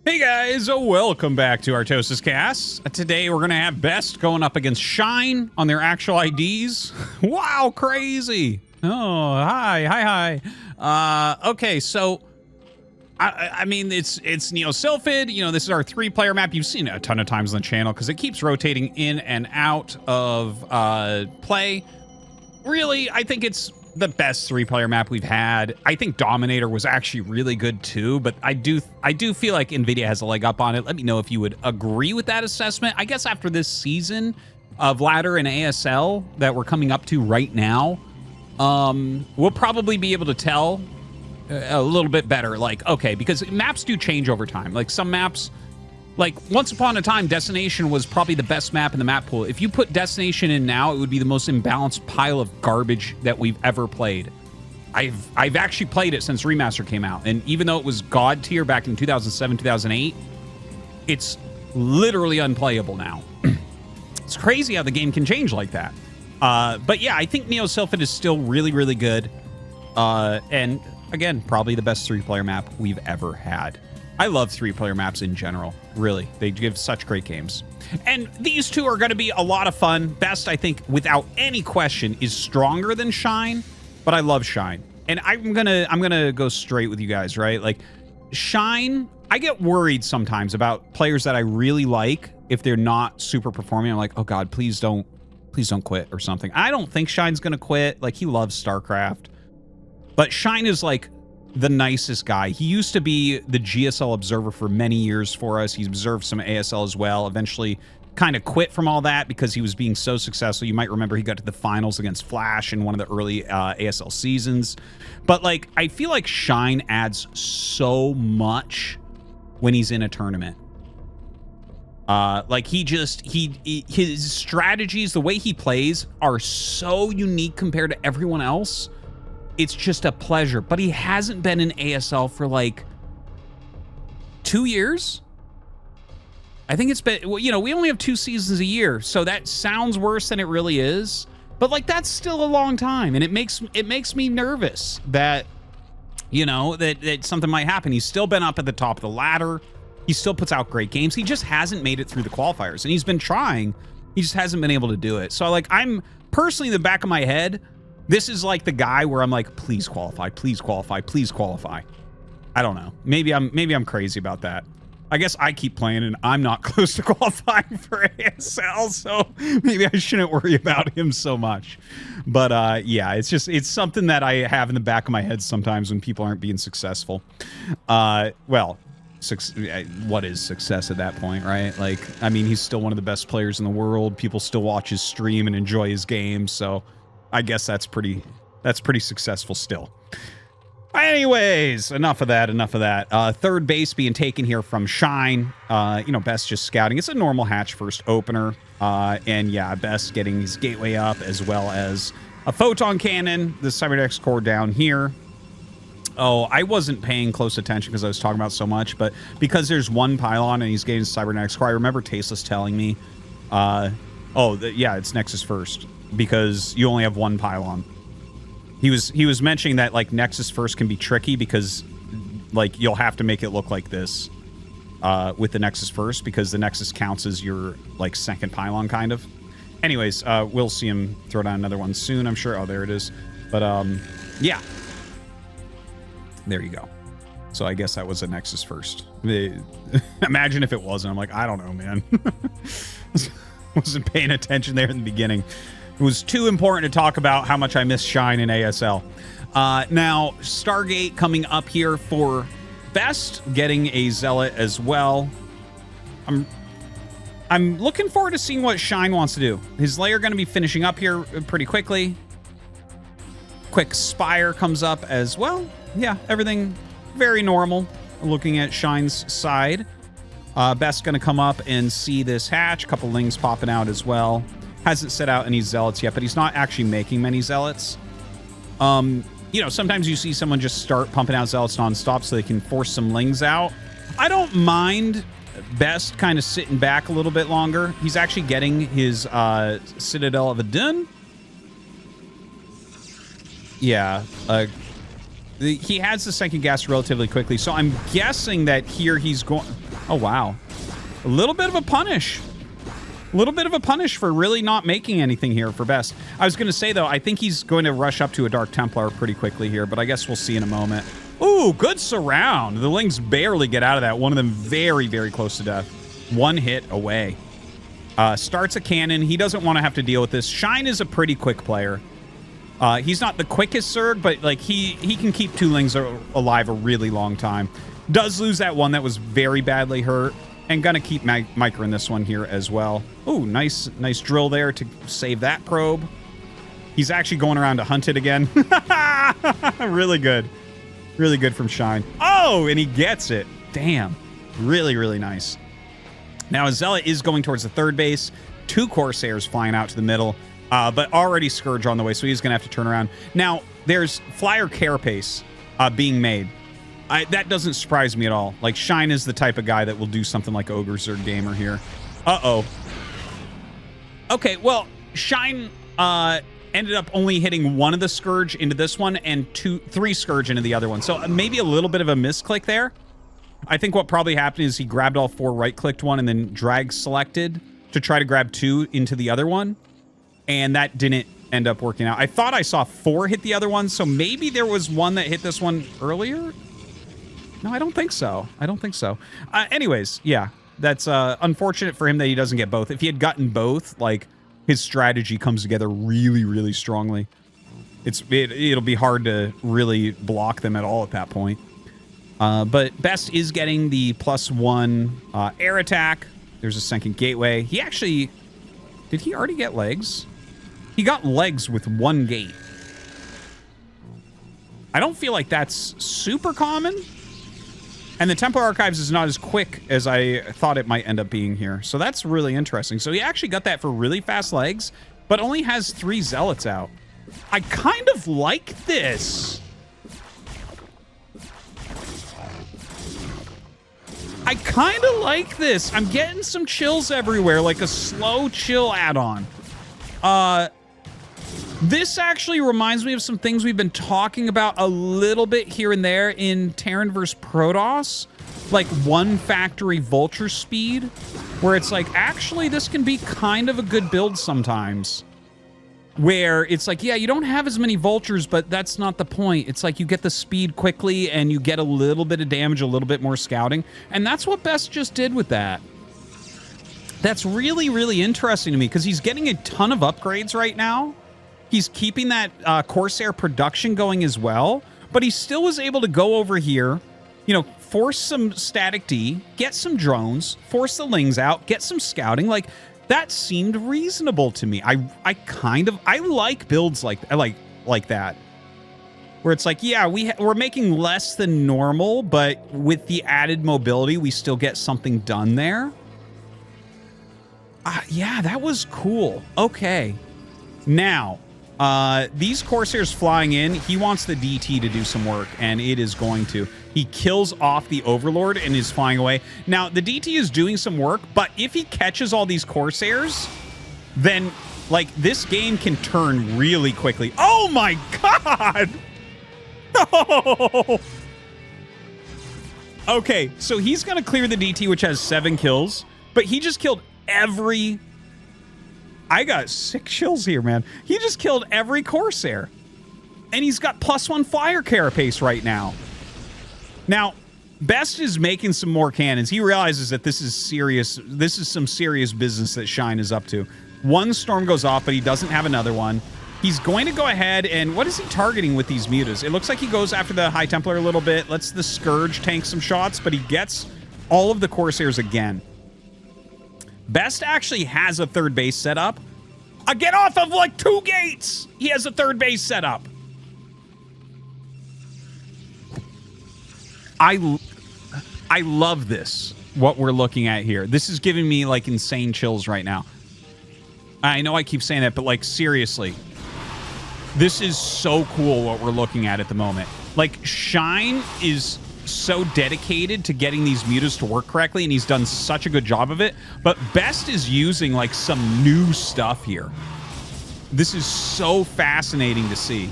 Hey guys, welcome back to ArtosisCasts. Today we're gonna have Best going up against Shine on their actual IDs. Wow, crazy. Oh, hi. Okay, so I mean it's Sylphid. You know, this is our 3-player map. You've seen it a ton of times on the channel because it keeps rotating in and out of play. Really, I think it's the best 3-player map we've had. I think Dominator was actually really good too, but I do feel like NVIDIA has a leg up on it. Let me know if you would agree with that assessment. I guess after this season of Ladder and ASL that we're coming up to right now, we'll probably be able to tell a little bit better. Like, okay, because maps do change over time. Like some maps, like once upon a time, Destination was probably the best map in the map pool. If you put Destination in now, it would be the most imbalanced pile of garbage that we've ever played. I've actually played it since Remaster came out, and even though it was God tier back in 2007, 2008, it's literally unplayable now. It's crazy how the game can change like that. But yeah, I think Neo Sylphid is still really, really good. And again, probably the best 3-player map we've ever had. I love 3-player maps in general. Really, they give such great games. And these two are going to be a lot of fun. Best, I think, without any question, is stronger than Shine, but I love Shine. And I'm gonna go straight with you guys, right? Like Shine, I get worried sometimes about players that I really like if they're not super performing. I'm like, oh God, please don't quit or something. I don't think Shine's gonna quit. Like, he loves StarCraft, but Shine is like the nicest guy. He used to be the GSL observer for many years for us. He's observed some ASL as well. Eventually kind of quit from all that because he was being so successful. You might remember he got to the finals against Flash in one of the early ASL seasons. But like, I feel like Shine adds so much when he's in a tournament. Like his strategies, the way he plays are so unique compared to everyone else. It's just a pleasure. But he hasn't been in ASL for like 2 years. I think it's been, well, you know, we only have 2 seasons a year, so that sounds worse than it really is. But like, that's still a long time, and it makes me nervous that, you know, that something might happen. He's still been up at the top of the ladder. He still puts out great games. He just hasn't made it through the qualifiers, and he's been trying. He just hasn't been able to do it. So like, I'm personally in the back of my head, this is like the guy where I'm like, please qualify, please qualify, please qualify. I don't know. Maybe I'm crazy about that. I guess I keep playing and I'm not close to qualifying for ASL, so maybe I shouldn't worry about him so much. But yeah, it's something that I have in the back of my head sometimes when people aren't being successful. Well, what is success at that point, right? Like, I mean, he's still one of the best players in the world. People still watch his stream and enjoy his game, so I guess that's pretty successful still. Anyways, enough of that. Third base being taken here from Shine. You know, Best just scouting. It's a normal hatch first opener. And yeah, Best getting his gateway up as well as a photon cannon. The cybernetics core down here. Oh, I wasn't paying close attention because I was talking about so much, but because there's one pylon and he's getting his cybernetics core, I remember Tasteless telling me, yeah, it's Nexus first because you only have one pylon. He was mentioning that like Nexus first can be tricky because like you'll have to make it look like this with the Nexus first because the Nexus counts as your like second pylon kind of. Anyways, we'll see him throw down another one soon, I'm sure. Oh, there it is. But yeah. There you go. So I guess that was a Nexus first. Imagine if it wasn't. I'm like, I don't know, man. Wasn't paying attention there in the beginning. It was too important to talk about how much I miss Shine in ASL. Now, Stargate coming up here for Best, getting a Zealot as well. I'm looking forward to seeing what Shine wants to do. His layer going to be finishing up here pretty quickly. Quick Spire comes up as well. Yeah, everything very normal looking at Shine's side. Best going to come up and see this hatch. A couple Lings popping out as well. Hasn't set out any Zealots yet, but he's not actually making many Zealots. You know, sometimes you see someone just start pumping out Zealots nonstop so they can force some Lings out. I don't mind Best kind of sitting back a little bit longer. He's actually getting his Citadel of Adun. Yeah, he has the second gas relatively quickly, so I'm guessing that here he's going... Oh, wow. A little bit of a punish. A little bit of a punish for really not making anything here for Best. I was going to say, though, I think he's going to rush up to a Dark Templar pretty quickly here, but I guess we'll see in a moment. Ooh, good surround. The Lings barely get out of that. One of them very, very close to death. One hit away. Starts a cannon. He doesn't want to have to deal with this. Shine is a pretty quick player. He's not the quickest Zerg, but like he can keep 2 Lings alive a really long time. Does lose that one that was very badly hurt. And gonna keep Micro in this one here as well. Ooh, nice drill there to save that probe. He's actually going around to hunt it again. Really good. Really good from Shine. Oh, and he gets it. Damn. Really, really nice. Now, a Zealot is going towards the 3rd base. 2 Corsairs flying out to the middle. But already Scourge on the way, so he's gonna have to turn around. Now, there's Flyer Carapace being made. That doesn't surprise me at all. Like, Shine is the type of guy that will do something like Ogre Zerg Gamer here. Uh-oh. Okay, well, Shine ended up only hitting 1 of the Scourge into this one and 3 Scourge into the other one. So maybe a little bit of a misclick there. I think what probably happened is he grabbed all 4, right-clicked one, and then drag selected to try to grab 2 into the other one. And that didn't end up working out. I thought I saw 4 hit the other one, so maybe there was one that hit this one earlier? No, I don't think so. I don't think so. Anyways, yeah, that's unfortunate for him that he doesn't get both. If he had gotten both, like, his strategy comes together really, really strongly. It'll be hard to really block them at all at that point. But Best is getting the +1 air attack. There's a second gateway. He actually... Did he already get legs? He got legs with 1 gate. I don't feel like that's super common. And the Templar Archives is not as quick as I thought it might end up being here. So that's really interesting. So he actually got that for really fast legs, but only has 3 Zealots out. I kind of like this. I kind of like this. I'm getting some chills everywhere, like a slow chill add-on. This actually reminds me of some things we've been talking about a little bit here and there in Terran vs. Protoss. Like 1 factory vulture speed, where it's like, actually, this can be kind of a good build sometimes. Where it's like, yeah, you don't have as many vultures, but that's not the point. It's like you get the speed quickly and you get a little bit of damage, a little bit more scouting. And that's what Best just did with that. That's really, really interesting to me because he's getting a ton of upgrades right now. He's keeping that Corsair production going as well, but he still was able to go over here, you know, force some static D, get some drones, force the Lings out, get some scouting. Like, that seemed reasonable to me. I like builds like that. Where it's like, yeah, we're making less than normal, but with the added mobility, we still get something done there. Yeah, that was cool. Okay. Now, these Corsairs flying in, he wants the DT to do some work, and it is going to. He kills off the Overlord and is flying away. Now, the DT is doing some work, but if he catches all these Corsairs, then, like, this game can turn really quickly. Oh my god! Oh! Okay, so he's gonna clear the DT, which has 7 kills, but he just killed every... I got 6 chills here, man. He just killed every Corsair. And he's got +1 fire carapace right now. Now, Best is making some more cannons. He realizes that this is serious. This is some serious business that Shine is up to. 1 storm goes off, but he doesn't have another one. He's going to go ahead and... What is he targeting with these mutas? It looks like he goes after the High Templar a little bit, lets the Scourge tank some shots, but he gets all of the Corsairs again. Best actually has a 3rd base set up. Get off of like 2 gates! He has a 3rd base set up. I love this, what we're looking at here. This is giving me like insane chills right now. I know I keep saying that, but like seriously. This is so cool what we're looking at the moment. Like, Shine is so dedicated to getting these mutas to work correctly, and he's done such a good job of it. But Best is using like some new stuff here. This is so fascinating to see.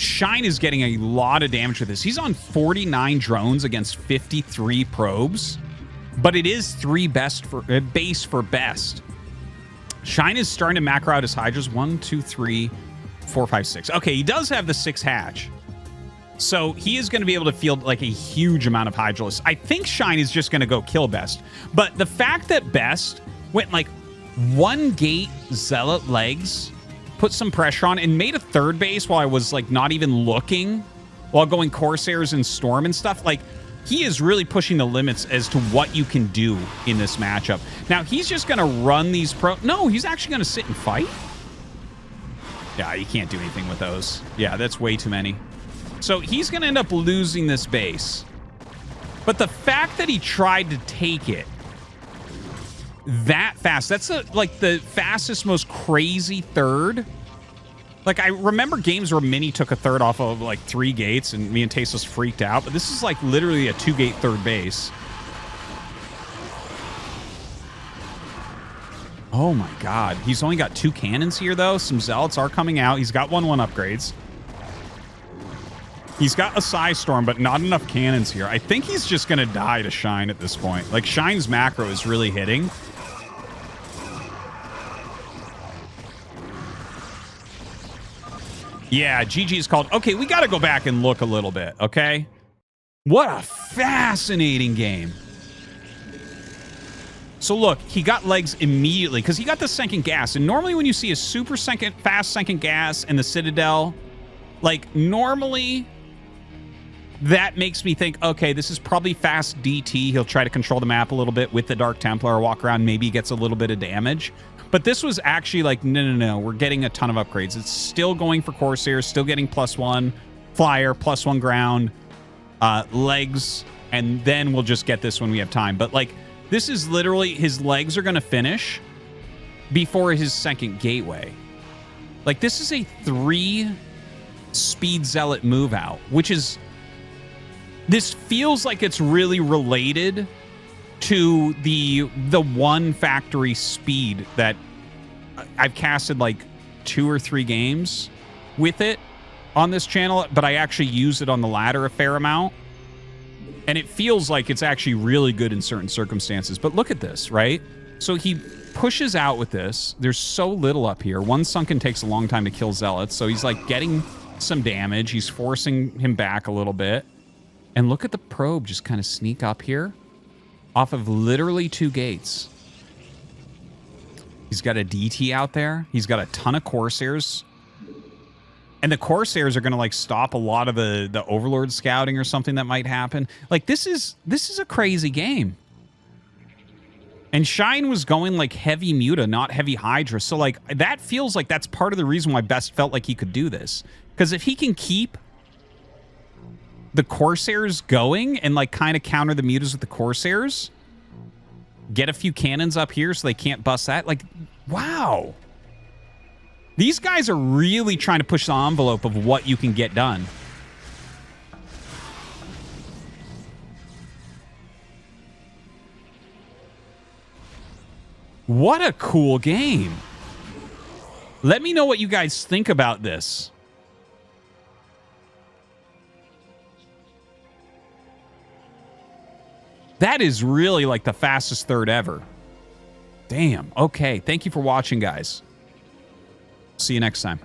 Shine is getting a lot of damage with this. He's on 49 drones against 53 probes, but it is 3 best for base for best. Shine is starting to macro out his Hydras. 1, 2, 3, 4, 5, 6. Okay, he does have the 6 hatch. So he is going to be able to field like a huge amount of Hydralisk. I think Shine is just going to go kill Best. But the fact that Best went like 1 gate Zealot legs, put some pressure on, and made a 3rd base while I was like not even looking, while going Corsairs and Storm and stuff, like he is really pushing the limits as to what you can do in this matchup. Now, he's just going to run these No, he's actually going to sit and fight? Yeah, you can't do anything with those. Yeah, that's way too many. So he's going to end up losing this base. But the fact that he tried to take it that fast, that's like the fastest, most crazy 3rd. Like, I remember games where Mini took a 3rd off of like 3 gates and me and Tasos freaked out. But this is like literally a 2-gate 3rd base. Oh my god. He's only got 2 cannons here, though. Some Zealots are coming out. He's got 1/1 upgrades. He's got a Psy Storm, but not enough cannons here. I think he's just going to die to Shine at this point. Like, Shine's macro is really hitting. Yeah, GG's called. Okay, we got to go back and look a little bit, okay? What a fascinating game. So look, he got legs immediately because he got the second gas. And normally when you see a super fast second gas in the Citadel, like normally that makes me think, okay, this is probably fast DT. He'll try to control the map a little bit with the Dark Templar, walk around, maybe gets a little bit of damage. But this was actually like, no, we're getting a ton of upgrades. It's still going for Corsairs, still getting +1 flyer, +1 ground, legs, and then we'll just get this when we have time. But like, this is literally, his legs are going to finish before his second gateway. Like, this is a 3 speed Zealot move out, which is, this feels like it's really related to the 1 factory speed that I've casted like 2 or 3 games with it on this channel, but I actually use it on the ladder a fair amount. And it feels like it's actually really good in certain circumstances. But look at this, right? So he pushes out with this. There's so little up here. 1 Sunken takes a long time to kill Zealots. So he's like getting some damage. He's forcing him back a little bit. And look at the probe just kind of sneak up here off of literally 2 gates. He's got a DT out there. He's got a ton of Corsairs. And the Corsairs are going to like stop a lot of the Overlord scouting or something that might happen. Like, this is a crazy game. And Shine was going like heavy Muta, not heavy Hydra. So like, that feels like that's part of the reason why Best felt like he could do this. Because if he can keep the Corsairs going and like kind of counter the Mutas with the Corsairs, get a few cannons up here so they can't bust that. Like, wow. These guys are really trying to push the envelope of what you can get done. What a cool game. Let me know what you guys think about this. That is really like the fastest 3rd ever. Damn. Okay. Thank you for watching, guys. See you next time.